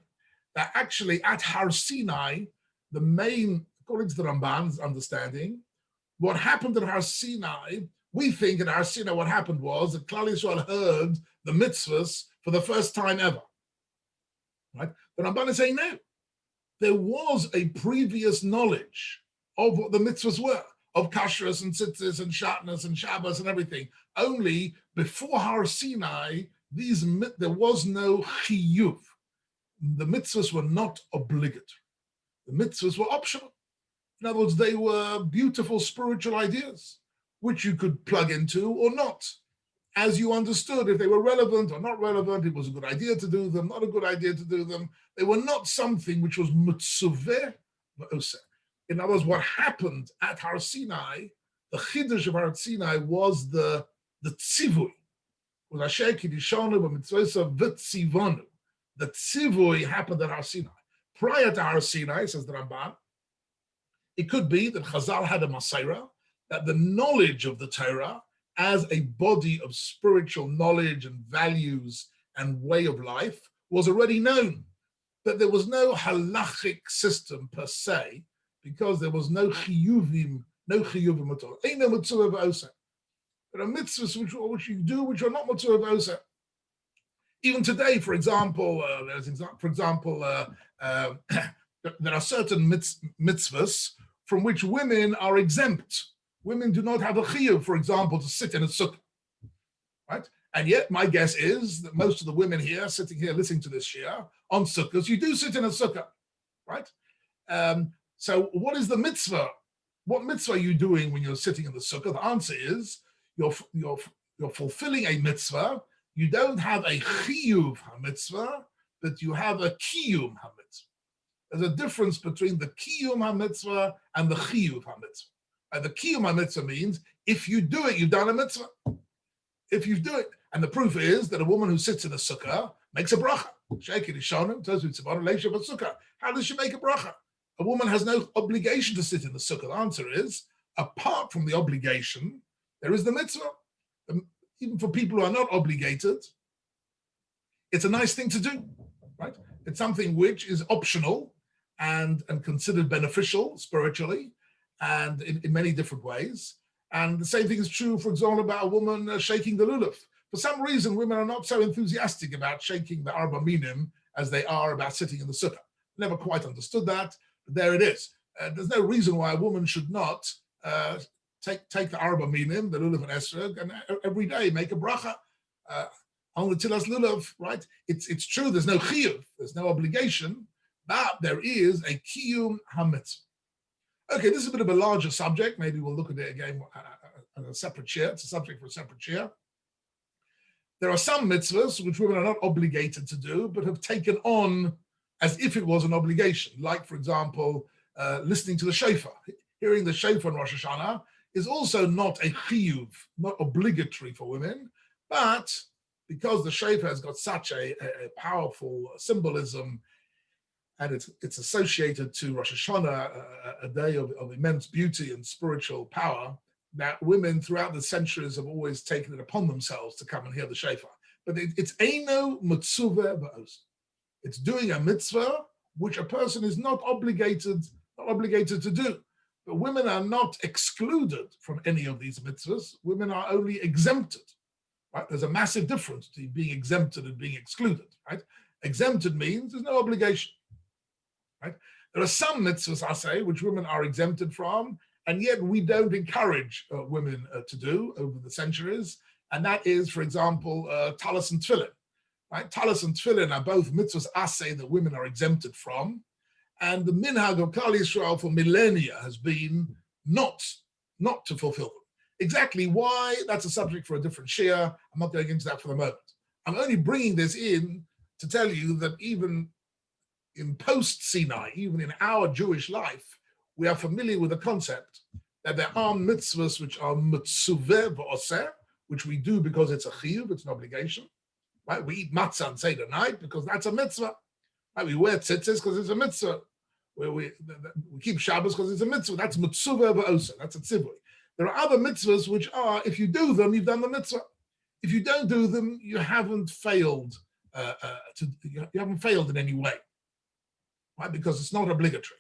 That actually at Har Sinai, the main, according to the Ramban's understanding, what happened at Har Sinai, we think at Har Sinai what happened was that Klal Yisrael heard the mitzvahs for the first time ever. Right? The Ramban is saying no. There was a previous knowledge of what the mitzvahs were, of kashrus and tzitzis and shatnez and Shabbos and everything. Only before Har Sinai, there was no chiyuv. The mitzvahs were not obligatory. The mitzvahs were optional. In other words, they were beautiful spiritual ideas, which you could plug into or not. as you understood, if they were relevant or not relevant, it was a good idea to do them, not a good idea to do them. They were not something which was mitzuveh v'oseh. In other words, what happened at Har Sinai, the chiddush of Har Sinai was the tzivui. Was Asher kiddushanu b'mitzvosav v'tzivonu. The tzivui happened at Har Sinai. Prior to Har Sinai, says the Ramban, it could be that Chazal had a Maseira, that the knowledge of the Torah as a body of spiritual knowledge and values and way of life was already known. That there was no halachic system per se, because there was no chiyuvim at all. Ain't no mitzvah v'oseh. There are mitzvahs which you do which are not mitzvah v'oseh. Even today, for example, there are certain mitzvahs from which women are exempt. Women do not have a chiyuv, for example, to sit in a sukkah, right? And yet, my guess is that most of the women here, sitting here listening to this shia on sukkahs, you do sit in a sukkah, right? So what is the mitzvah? What mitzvah are you doing when you're sitting in the sukkah? The answer is you're fulfilling a mitzvah. You don't have a chiyuv ha-mitzvah, but you have a kiyum ha-mitzvah. There's a difference between the kiyum ha-mitzvah and the chiyuv ha-mitzvah. The kiyum ha-mitzvah means if you do it, you've done a mitzvah. If you do it, and the proof is that a woman who sits in a sukkah makes a bracha. How does she make a bracha? A woman has no obligation to sit in the sukkah. The answer is, apart from the obligation, there is the mitzvah. Even for people who are not obligated, it's a nice thing to do, right? It's something which is optional and considered beneficial spiritually and in many different ways. And the same thing is true, for example, about a woman shaking the lulav. For some reason, women are not so enthusiastic about shaking the arba minim as they are about sitting in the sukkah. Never quite understood that, but there it is. There's no reason why a woman should not take the arba minim, the lulav and esrog, and every day make a bracha on the tilas lulav, right? It's true, there's no chiyuv, there's no obligation, but there is a kiyum ha-mitzvah. Okay, this is a bit of a larger subject. Maybe we'll look at it again on a separate share. It's a subject for a separate share. There are some mitzvahs which women are not obligated to do, but have taken on as if it was an obligation. Like, for example, listening to the shofar. Hearing the shofar on Rosh Hashanah is also not a chiyuv, not obligatory for women, but because the shofar has got such a powerful symbolism, and it's associated to Rosh Hashanah, a day of immense beauty and spiritual power, that women throughout the centuries have always taken it upon themselves to come and hear the shofar. But it's eino mitzuveh v'os. It's doing a mitzvah which a person is not obligated to do. But women are not excluded from any of these mitzvahs. Women are only exempted. Right? There's a massive difference between being exempted and being excluded. Right? Exempted means there's no obligation. Right? There are some mitzvahs, I say, which women are exempted from, and yet we don't encourage women to do over the centuries. And that is, for example, talis and tefillin. Right? Talis and tefillin are both mitzvahs, I say, that women are exempted from. And the minhag of Klal Yisrael for millennia has been not to fulfill them. Exactly why, that's a subject for a different shia. I'm not going into that for the moment. I'm only bringing this in to tell you that even in post-Sinai, even in our Jewish life, we are familiar with the concept that there are mitzvahs which are mitzuveh v'oseh, which we do because it's a chiyuv, it's an obligation. Right? We eat matzah on Seder night because that's a mitzvah. Right? We wear tzitzis because it's a mitzvah. We keep Shabbos because it's a mitzvah. That's mitzuveh v'oseh. That's a tzivui. There are other mitzvahs which are, if you do them, you've done the mitzvah. If you don't do them, you haven't failed. You haven't failed in any way. Right? Because it's not obligatory.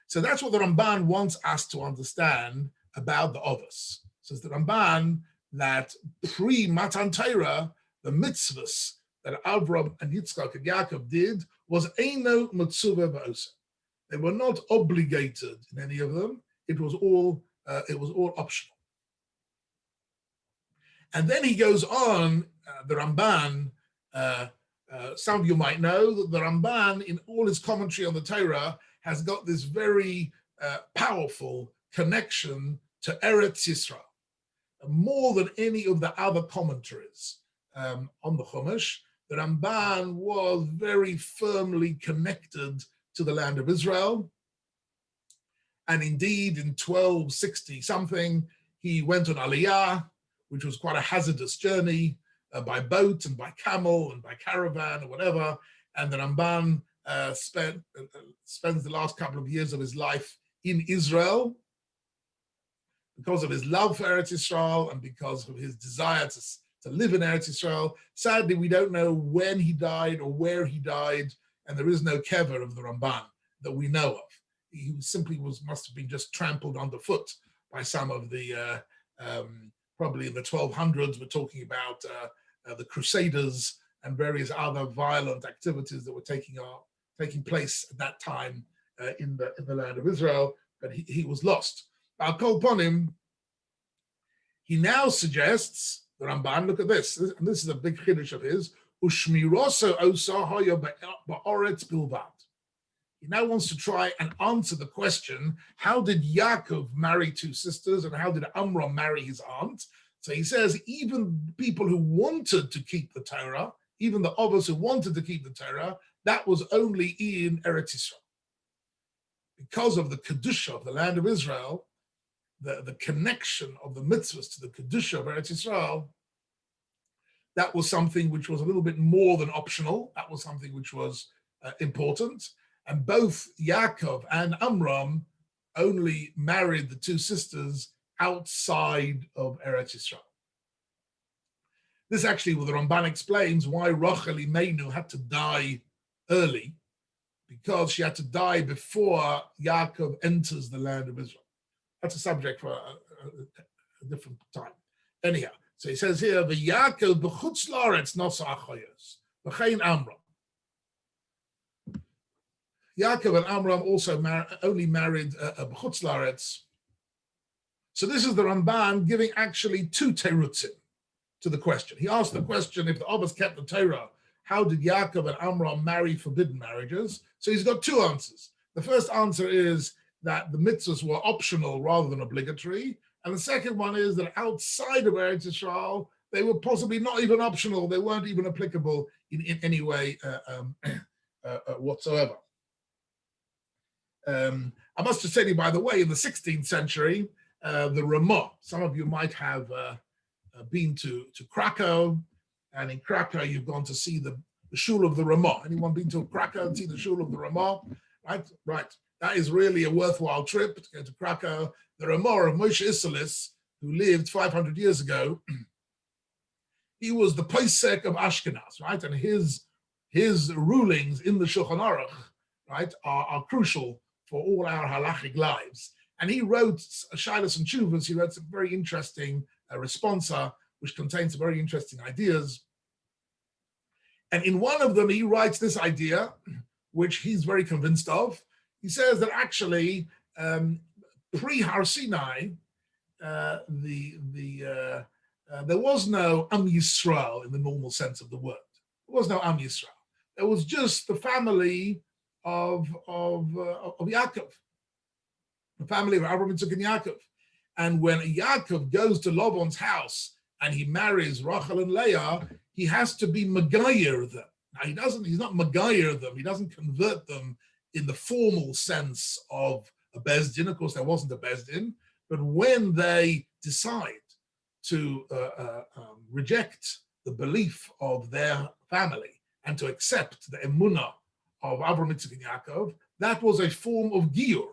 So that's what the Ramban wants us to understand about the Ovos. Says the Ramban that pre-Matan Torah, the mitzvahs that Avram and Yitzchak and Yaakov did was eino mitzuveh v'oseh. They were not obligated in any of them. It was all optional. And then he goes on, the Ramban. Some of you might know that the Ramban, in all his commentary on the Torah, has got this very powerful connection to Eretz Yisrael. more than any of the other commentaries on the Chumash, the Ramban was very firmly connected to the land of Israel. And indeed, in 1260 something, he went on Aliyah, which was quite a hazardous journey by boat and by camel and by caravan or whatever. And the Ramban spends the last couple of years of his life in Israel because of his love for Eretz Yisrael and because of his desire to live in Eretz Yisrael. Sadly, we don't know when he died or where he died, and there is no kever of the Ramban that we know of. He simply must have been just trampled underfoot by some of the, probably in the 1200s, we're talking about the Crusaders and various other violent activities that were taking place at that time in the land of Israel, but he was lost. Al Kol Ponim, he now suggests, the Ramban, look at this, and this is a big chiddush of his, Ushmiroso osa hoya ba'oretz bilvad. He now wants to try and answer the question, how did Yaakov marry two sisters and how did Amram marry his aunt? So he says, even people who wanted to keep the Torah, even the Others who wanted to keep the Torah, that was only in Eretz Yisrael. Because of the Kedusha of the land of Israel, the connection of the mitzvahs to the Kedusha of Eretz Yisrael, that was something which was a little bit more than optional. That was something which was important. And both Yaakov and Amram only married the two sisters outside of Eretz Yisrael. This actually, well, the Ramban explains why Rachel Imeinu had to die early, because she had to die before Yaakov enters the land of Israel. That's a subject for a different time. Anyhow, so he says here, "V'Yaakov b'chutz la'aretz nosa achoyos, v'chein Amram." Yaakov and Amram also only married b'chutz la'aretz. So this is the Ramban giving actually two terutzim to the question. He asked the question, if the Others kept the Torah, how did Yaakov and Amram marry forbidden marriages? So he's got two answers. The first answer is that the mitzvahs were optional rather than obligatory. And the second one is that outside of Eretz Yisrael, they were possibly not even optional. They weren't even applicable in any way whatsoever. I must just tell you, by the way, in the 16th century, the Ramah, some of you might have been to Krakow, and in Krakow you've gone to see the shul of the Ramah. Anyone been to Krakow and see the shul of the Ramah? Right. That is really a worthwhile trip to go to Krakow. The Ramah of Moshe Isserles, who lived 500 years ago, he was the Posek of Ashkenaz, right? And his rulings in the Shulchan Aruch, right, are crucial for all our halachic lives. And he wrote Shilas and Tshuvas. He wrote some very interesting responsa, which contains some very interesting ideas. And in one of them, he writes this idea, which he's very convinced of. He says that actually, pre-Har Sinai, there was no Am Yisrael in the normal sense of the word. There was no Am Yisrael. There was just the family of Yaakov, the family of Abraham, Yitzchak, and Yaakov. And when Yaakov goes to Laban's house and he marries Rachel and Leah, he has to be Megayer them. Now he's not Megayer them, he doesn't convert them in the formal sense of a Beis Din. Of course, there wasn't a Beis Din, but when they decide to reject the belief of their family and to accept the emunah of Avraham, Yitzchak, and Yaakov, that was a form of giyur.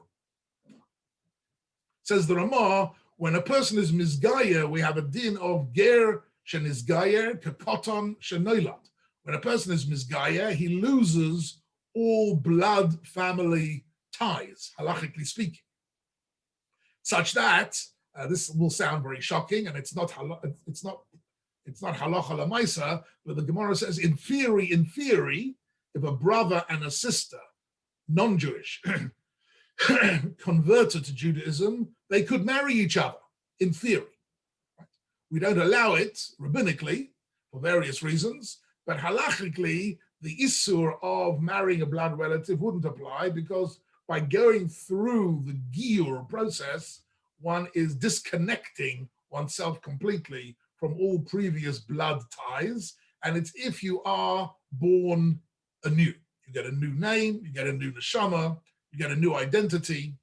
Says the Ramah, when a person is mizgayer, we have a din of ger shenizgayer kakoton shenoilad. When a person is mizgayer, he loses all blood family ties, halachically speaking, such that this will sound very shocking, and it's not halacha lamaisa, but the Gemara says in theory, if a brother and a sister, non-Jewish, converted to Judaism, they could marry each other, in theory. Right? We don't allow it rabbinically for various reasons, but halachically, the issur of marrying a blood relative wouldn't apply, because by going through the giyur process, one is disconnecting oneself completely from all previous blood ties. And it's if you are born anew. You get a new name, you get a new neshama, you get a new identity.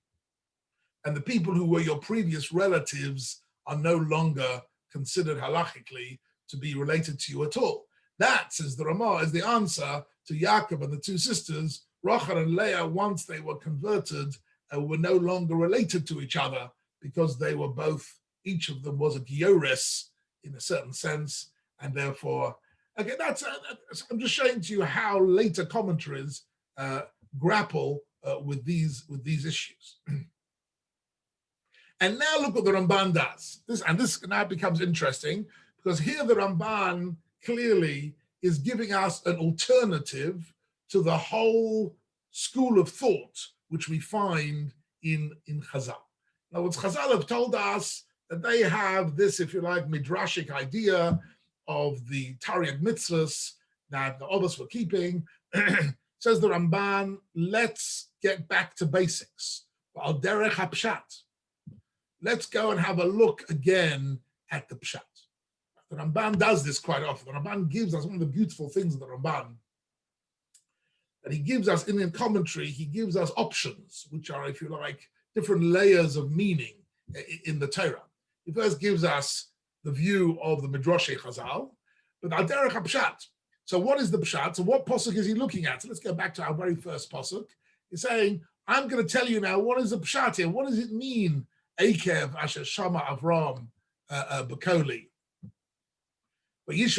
And the people who were your previous relatives are no longer considered halachically to be related to you at all. That, says the Ramah, is the answer to Yaakov and the two sisters, Rachel and Leah, once they were converted, were no longer related to each other because they were both, each of them was a Giores in a certain sense, and therefore, again, I'm just showing to you how later commentaries grapple with these issues. And now look what the Ramban does. This now becomes interesting because here the Ramban clearly is giving us an alternative to the whole school of thought which we find in Chazal. Now, what Chazal have told us that they have this, if you like, midrashic idea of the Tariq mitzvahs that the others were keeping. Says the Ramban, let's get back to basics. Al derech hapshat. Let's go and have a look again at the pshat. The Ramban does this quite often. The Ramban gives us one of the beautiful things of the Ramban, that he gives us in the commentary, he gives us options, which are, if you like, different layers of meaning in the Torah. He first gives us the view of the Midrashei Chazal, but al derech hapshat. So what is the pshat? So what pasuk is he looking at? So let's go back to our very first pasuk. He's saying, I'm going to tell you now, what is the pshat here? What does it mean? Eikev asher shama Avram Bekoli. These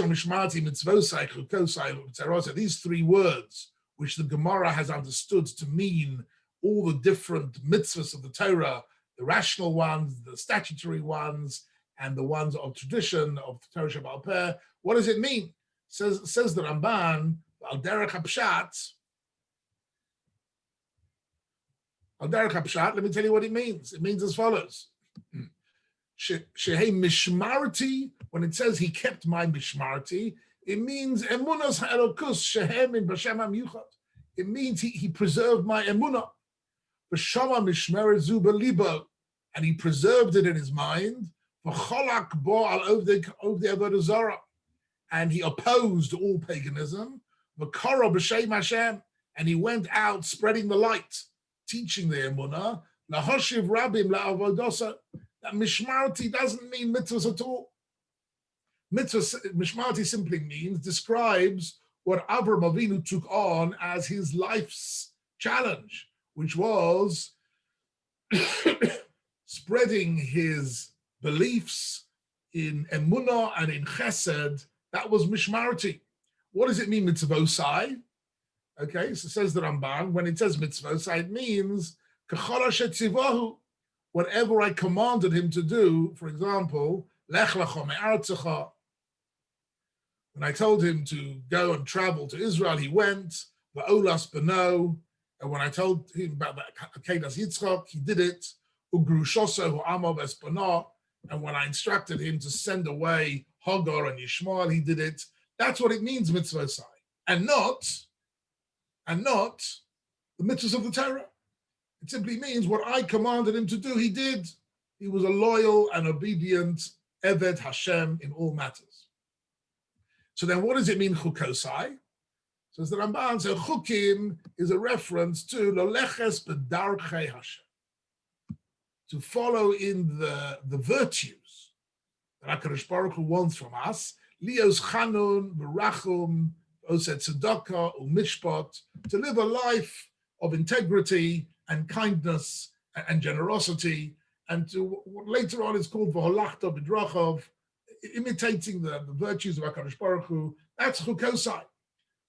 three words, which the Gemara has understood to mean all the different mitzvahs of the Torah, the rational ones, the statutory ones, and the ones of tradition of the Torah Shabbat Peh. What does it mean? Says the Ramban, al derech hapshat. Al derech hapshat, let me tell you what it means. It means as follows. Shehei mishmarti, when it says he kept my mishmarti, it means emunas ha'elokus shehem in b'shem ha'miyuchad. It means he preserved my emunah. B'shama mishmeret zu b'libo, and he preserved it in his mind. V'cholak bo al ovdei avodah zarah, and he opposed all paganism. V'kara b'shem Hashem, and he went out spreading the light, teaching the emunah. Lahoshiv rabim la'avodosa. That mishmarti doesn't mean mitzvahs at all. Mishmarti simply describes what Avraham Avinu took on as his life's challenge, which was spreading his beliefs in emunah and in chesed. That was mishmarti. What does it mean, mitzvosai? Okay, so says the Ramban, when it says mitzvosai, it means kachol asher tzivahu. Whatever I commanded him to do, for example, lech lecha me'artzecha. When I told him to go and travel to Israel, he went. Va'olas beno. And when I told him about the Akedas Yitzchak, he did it. Ugrushoso hu'amav es bano. And when I instructed him to send away Hagar and Yishmael, he did it. That's what it means, mitzvosai, and not the mitzvahs of the Torah. It simply means what I commanded him to do, he did. He was a loyal and obedient Eved Hashem in all matters. So then what does it mean, chukosai? So as the Ramban says, chukim is a reference to loleches b'darchei Hashem, to follow in the virtues that HaKadosh Baruch Hu wants from us, lios chanun, v'rachum, oseh tzedakah, u'mishpat, to live a life of integrity and kindness and generosity, and to what later on is called v'holachta b'drachav, imitating the virtues of HaKadosh Baruch Hu. That's chukosai.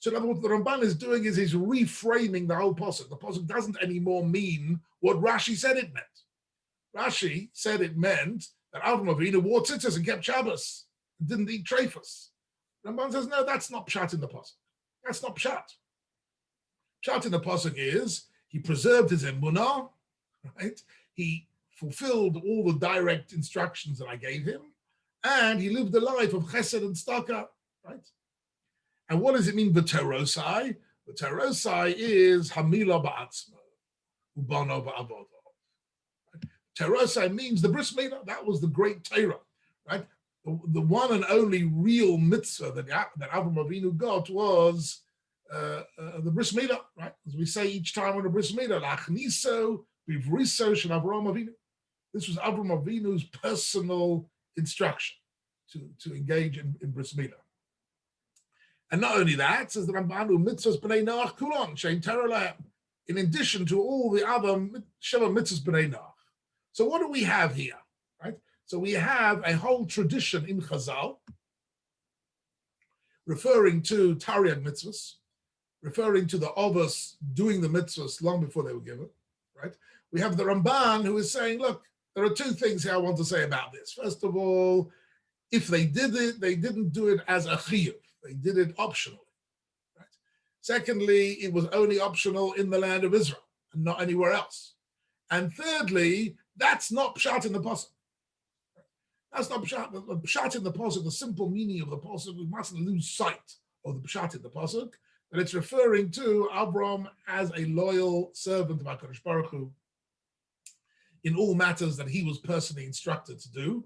So in other words, what the Ramban is doing is he's reframing the whole pasuk. The pasuk doesn't anymore mean what Rashi said it meant. Rashi said it meant that Avraham Avinu wore tzitzis and kept Shabbos and didn't eat treifus. Ramban says, no, that's not pshat in the pasuk. That's not pshat. Pshat in the pasuk is he preserved his emunah, right? He fulfilled all the direct instructions that I gave him, and he lived a life of chesed and tzedakah, right? And what does it mean, v'terosai? V'terosai is hamila ba'atzmo, ubano ba'avodo. Terosai means the bris milah. That was the great Torah. right? The one and only real mitzvah that Avraham Avinu got was the bris milah, right? As we say each time on the bris milah, lachniso bivriso shel Avraham Avinu. This was Avraham Avinu's personal instruction to engage in bris milah. And not only that, says the Ramban, mitzvahs b'nei Noach kulon shein Torah lahem, in addition to all the other sheva mitzvahs b'nei Noach. So what do we have here, right? So we have a whole tradition in Chazal referring to Tariag mitzvahs, referring to the Avos doing the mitzvahs long before they were given, right? We have the Ramban who is saying, look, there are two things here I want to say about this. First of all, if they did it, they didn't do it as a chiyuv. They did it optionally, right? Secondly, it was only optional in the land of Israel and not anywhere else. And thirdly, that's not pshat in the pasuk. That's not pshat. The pshat in the pasuk, the simple meaning of the pasuk, we mustn't lose sight of the pshat in the pasuk, that it's referring to Abraham as a loyal servant of HaKadosh Baruch Hu in all matters that he was personally instructed to do,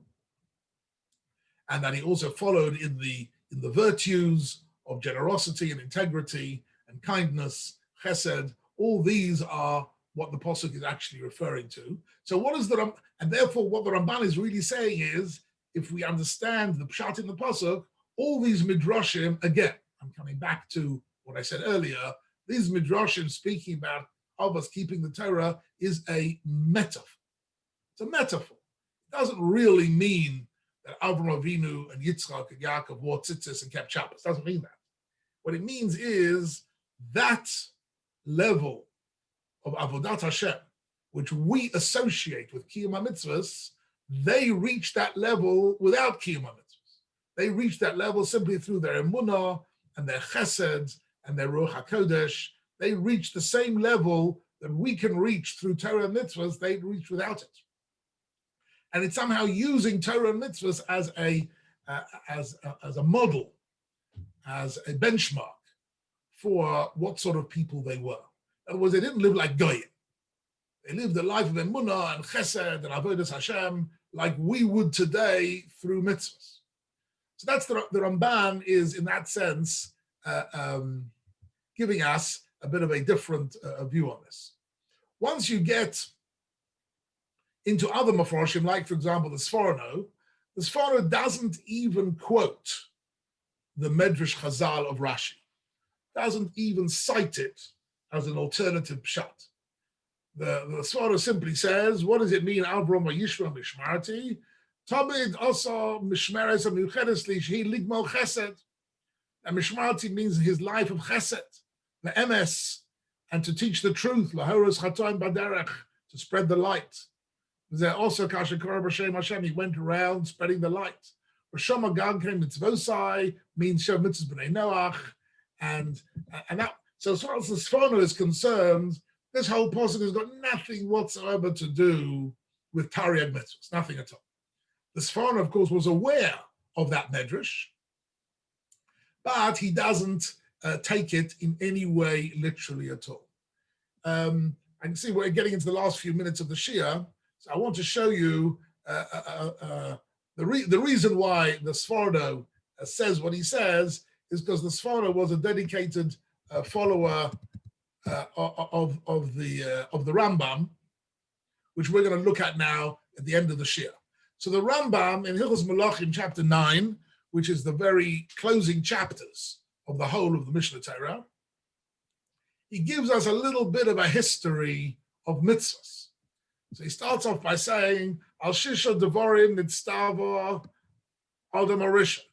and that he also followed in the virtues of generosity and integrity and kindness, chesed. All these are what the pasuk is actually referring to. So what is and therefore what the Ramban is really saying is, if we understand the pshat in the pasuk, all these midrashim, again, I'm coming back to what I said earlier, these midrashim speaking about of us keeping the Torah is a metaphor. It's a metaphor. It doesn't really mean that Avraham Avinu and Yitzchak and Yaakov wore tzitzis and kept Shabbos. It doesn't mean that. What it means is that level of Avodat Hashem, which we associate with Kiyum HaMitzvahs, they reach that level without Kiyum HaMitzvahs. They reach that level simply through their emunah and their chesed and their Ruach HaKodesh. They reach the same level that we can reach through Torah and mitzvahs. They reach without it. And it's somehow using Torah and mitzvahs as a model, as a benchmark for what sort of people they were. In other words, they didn't live like Goyim. They lived a life of emunah and chesed and avodas Hashem like we would today through mitzvahs. So that's the Ramban is, in that sense, giving us a bit of a different view on this. Once you get into other Mefarshim, like, for example, the Sforno doesn't even quote the Medrash Chazal of Rashi, doesn't even cite it as an alternative pshat. The Sforno simply says, what does it mean, Avram Yishma Mishmarti? Tamid also Mishmeres Amiuchedes Lishi Ligmo Chesed. And Mishmarti means his life of Chesed, the emes, and to teach the truth, Lahoros Chatoim Baderech, to spread the light. There also Kasha Korah B'Shem Hashem, he went around spreading the light. Rishon Gam came mitzvosai, means Shev Mitzvahs B'nei Noach, and that. So as far as the Sforno is concerned, this whole pasuk has got nothing whatsoever to do with Tariag mitzvahs, nothing at all. The Sforno, of course, was aware of that medrash, but he doesn't take it in any way literally at all. I can see we're getting into the last few minutes of the Shia, so I want to show you the reason why the Sforno says what he says is because the Sforno was a dedicated follower of the Rambam, which we're going to look at now at the end of the Shia. So the Rambam in Hilchos Malachim chapter 9, which is the very closing chapters of the whole of the Mishnah Torah, he gives us a little bit of a history of mitzvahs. So he starts off by saying, Al Shisha Devarim Nitztava Adam Arishon.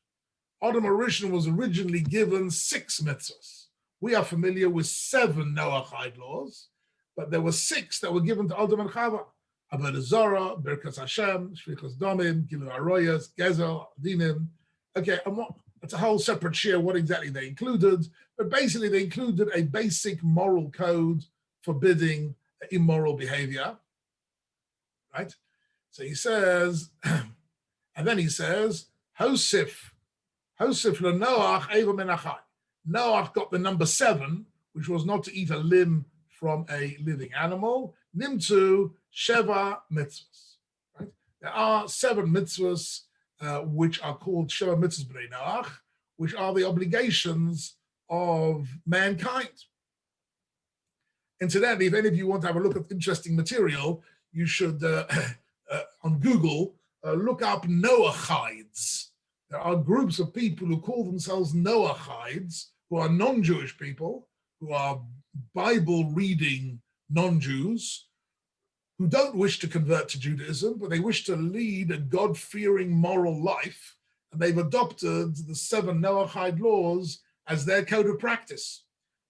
Adam Arishon was originally given 6 mitzvahs. We are familiar with 7 Noachide laws, but there were 6 that were given to Adam and Chava. Avodah Zarah, Birkas Hashem, Shvichas Domim, Gilu Aroyas, Gezel, Dinim. Okay, and it's a whole separate share what exactly they included, but basically they included a basic moral code forbidding immoral behavior, right? So he says, and then he says, Hosif LeNoach Eva Menachai. Noach got the number 7, which was not to eat a limb from a living animal. Nimtu Sheva mitzvahs. Right? There are 7 mitzvahs which are called Sheva Mitzvahs B'nai Noach, which are the obligations of mankind. Incidentally, if any of you want to have a look at interesting material, you should, on Google, look up Noachides. There are groups of people who call themselves Noachides, who are non-Jewish people, who are Bible-reading non-Jews, who don't wish to convert to Judaism, but they wish to lead a God-fearing moral life, and they've adopted the 7 Noachide laws as their code of practice.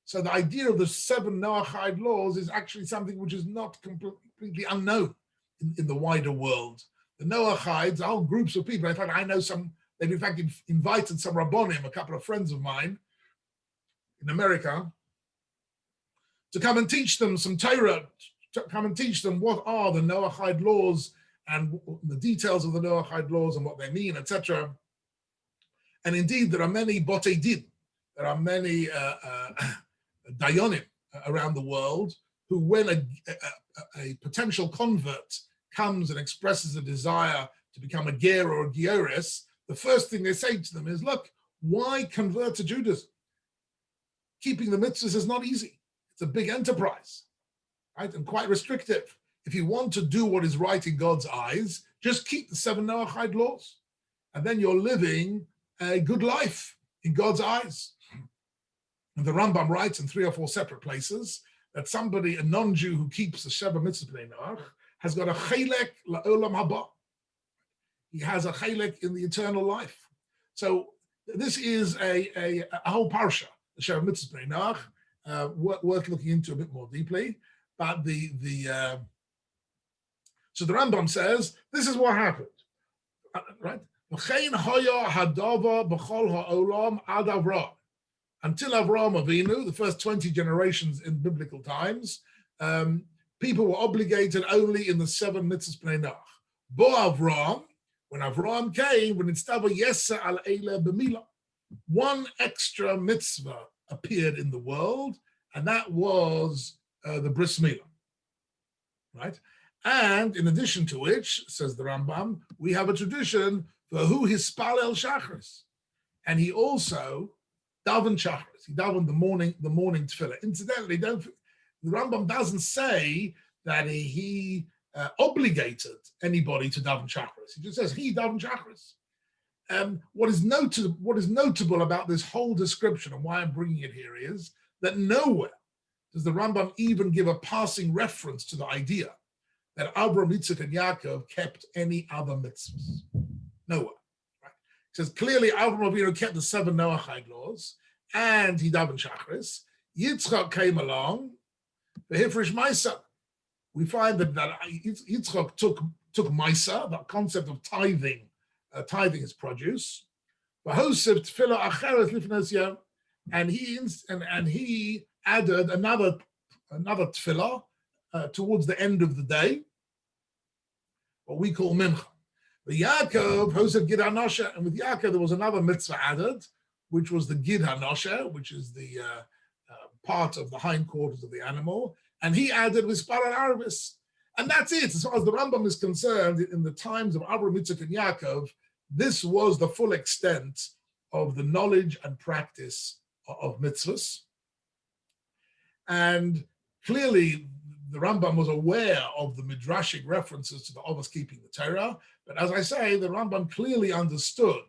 So the idea of the 7 Noachide laws is actually something which is not completely unknown in the wider world. The Noachides are groups of people. In fact, I know some, they've in fact invited some Rabbonim, a couple of friends of mine in America, to come and teach them some Torah, to come and teach them what are the Noachide laws and the details of the Noachide laws and what they mean, etc. And indeed, there are many Botei Din, there are many Dayanim around the world who, when a potential convert comes and expresses a desire to become a ger or a giores, the first thing they say to them is, look, why convert to Judaism? Keeping the mitzvahs is not easy. It's a big enterprise, right? And quite restrictive. If you want to do what is right in God's eyes, just keep the 7 Noachide laws. And then you're living a good life in God's eyes. And the Rambam writes in 3 or 4 separate places that somebody, a non-Jew who keeps the Sheva Mitzvah B'nai Noach, has got a chelek la'olam haba. He has a chelek in the eternal life. So this is a whole parsha, the Sheva Mitzvah B'nai Noach, worth looking into a bit more deeply. But so the Rambam says this is what happened, right? Until Avraham Avinu, the first 20 generations in biblical times, people were obligated only in the 7 mitzvahs B'nai Noach. Bo Avraham, when Avraham came, when Nitztava Yesa al Eile B'mila, one extra mitzvah appeared in the world, and that was the Bris Milah, right? And in addition to which, says the Rambam, we have a tradition for who hispalel shachris, and he also daven shachris. He davened the morning tefillah. Incidentally, the Rambam doesn't say that he obligated anybody to daven shachris. He just says he daven shachris. What is notable about this whole description, and why I'm bringing it here, is that nowhere does the Rambam even give a passing reference to the idea that Abraham, Yitzchak, and Yaakov kept any other mitzvahs. Nowhere. Right? It says clearly Abraham Avinu kept the 7 Noachide laws, and he davened shachris. Yitzchak came along, the Hifrish Maisa. We find that Yitzchak took Maisa, the concept of tithing his produce. And he added another tefillah towards the end of the day, what we call mincha. The Yaakov hosted Gid HaNosha, and with Yaakov there was another mitzvah added, which was the Gid HaNosha, which is the part of the hindquarters of the animal, and he added Mispar Arvis. And that's it. As far as the Rambam is concerned, in the times of Abraham, Yitzchak, and Yaakov, this was the full extent of the knowledge and practice of mitzvahs. And clearly, the Rambam was aware of the midrashic references to the Avos keeping the Torah. But as I say, the Rambam clearly understood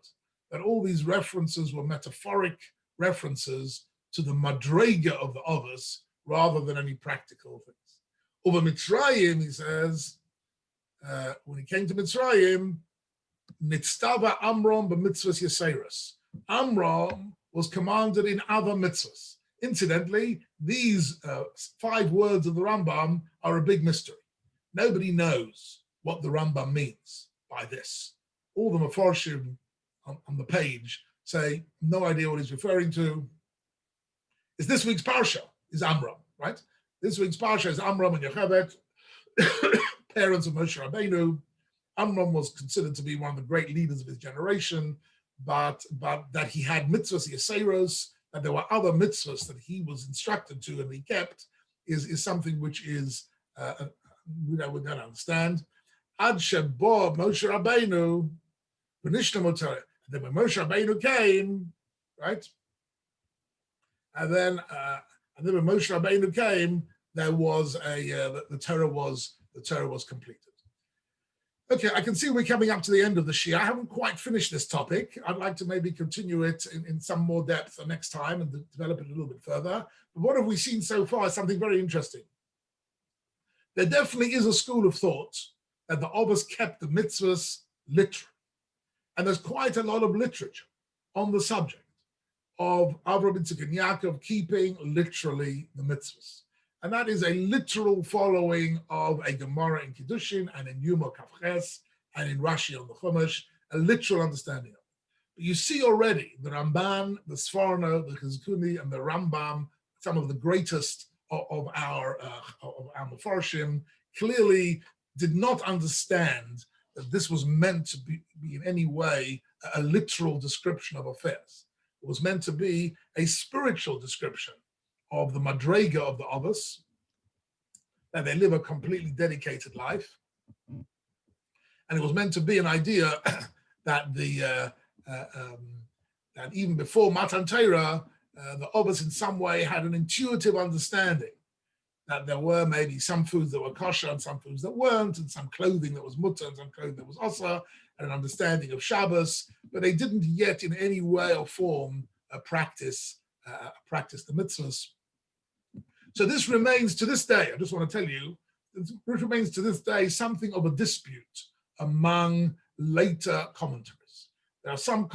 that all these references were metaphoric references to the madrega of the Avos rather than any practical things. Over Mitzrayim, he says, when he came to Mitzrayim, Nitztava Amram b'mitzvahs Yeseirus. Amram was commanded in other mitzvahs. Incidentally, these 5 words of the Rambam are a big mystery. Nobody knows what the Rambam means by this. All the Mefarshim on the page say, no idea what he's referring to. It's this week's Parsha, is Amram, right? This week's Parsha is Amram and Yocheved, parents of Moshe Rabbeinu. Amram was considered to be one of the great leaders of his generation, but that he had mitzvahs Yeseros, that there were other mitzvahs that he was instructed to and he kept, is something which is, we don't understand. Ad Shebo Moshe Rabbeinu V'nishna muteret. Then when Moshe Rabbeinu came, right? And then when Moshe Rabbeinu came, there was the Torah was completed. Okay, I can see we're coming up to the end of the Shia. I haven't quite finished this topic. I'd like to maybe continue it in some more depth the next time and develop it a little bit further. But what have we seen so far? Something very interesting. There definitely is a school of thought that the Obbas kept the mitzvahs literally. And there's quite a lot of literature on the subject of Avraham, Yitzchak, and Yaakov keeping literally the mitzvahs. And that is a literal following of a Gemara in Kiddushin and in Yuma Kavches and in Rashi on the Chumash, a literal understanding of it. But you see already the Ramban, the Sforno, the Chizkuni, and the Rambam, some of the greatest of our Mefarshim, clearly did not understand that this was meant to be in any way a literal description of affairs. It was meant to be a spiritual description of the madrega of the Obbas, that they live a completely dedicated life. And it was meant to be an idea that that even before Matan Torah, the Obbas in some way had an intuitive understanding that there were maybe some foods that were kosher and some foods that weren't, and some clothing that was mutter and some clothing that was asa, and an understanding of Shabbos, but they didn't yet in any way or form practice the mitzvahs. So this remains to this day, I just want to tell you, this remains to this day something of a dispute among later commentaries. There are some,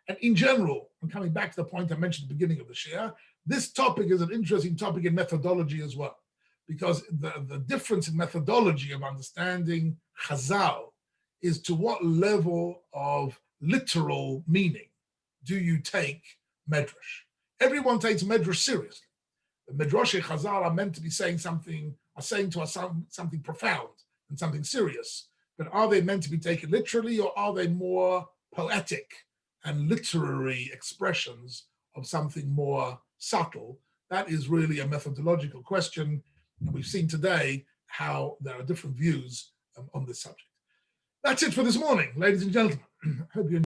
and in general, I'm coming back to the point I mentioned at the beginning of the Shia, this topic is an interesting topic in methodology as well, because the difference in methodology of understanding Chazal is to what level of literal meaning do you take Medrash? Everyone takes Medrash seriously. The Medrash Chazal are meant to be saying something, are saying to us something profound and something serious. But are they meant to be taken literally, or are they more poetic and literary expressions of something more subtle? That is really a methodological question. And we've seen today how there are different views on this subject. That's it for this morning, ladies and gentlemen. I hope you